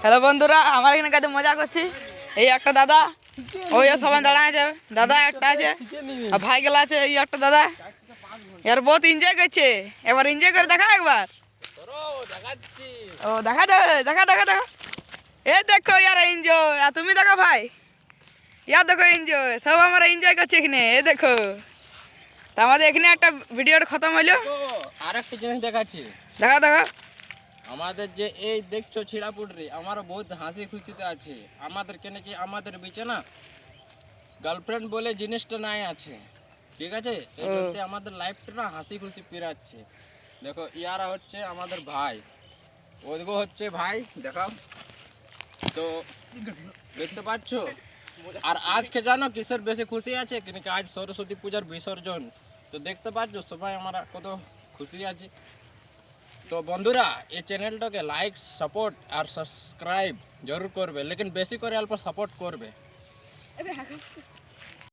Hello বন্ধুরা, আমার এখানে কাছে মজা করছি। এই একটা দাদা, ওই সবাই দাঁড়া আছে, দাদা একটা আছে, আর ভাই গেলা আছে। এই একটা দাদা এর বহুত এনজয় করছে। এবার এনজয় করে দেখা একবার। ও দেখা যাবে, দেখা দেখা দেখা। এ দেখো ইয়ার এনজয়, আর তুমি দেখো ভাই, ইয়ার দেখো এনজয়। সব আমরা এনজয় করছি এখানে। এ দেখো, তা আমাদের এখানে একটা ভিডিওটা খতম হইলো। আর একটা জিনিস দেখাচ্ছি, দেখা দেখা। আমাদের যে এই দেখছো ছিড়াপুটরি, আমার বহুত হাসি খুশিতে আছে। আমাদের কেন কি আমাদের বিচে না গার্লফ্রেন্ড বলে জিনিসটা নাই আছে, ঠিক আছে? এই জন্য আমাদের লাইফটা না হাসি খুশি পেরাচ্ছে। দেখো ইয়ারা হচ্ছে আমাদের ভাই, ওদিকে হচ্ছে ভাই, দেখাও তো, দেখতে পাচ্ছ। আর আজকে জানো কিসের বেশি খুশি আছে? কিন্তু আজ সরস্বতী পূজার বিসর্জন। তো দেখতে পাচ্ছ সবাই আমরা কত খুশি আছি। তো বন্ধুরা, এই চ্যানেলটাকে লাইক, সাপোর্ট আর সাবস্ক্রাইব জরুর করবে, লেকিন বেশি করে অল্প সাপোর্ট করবে।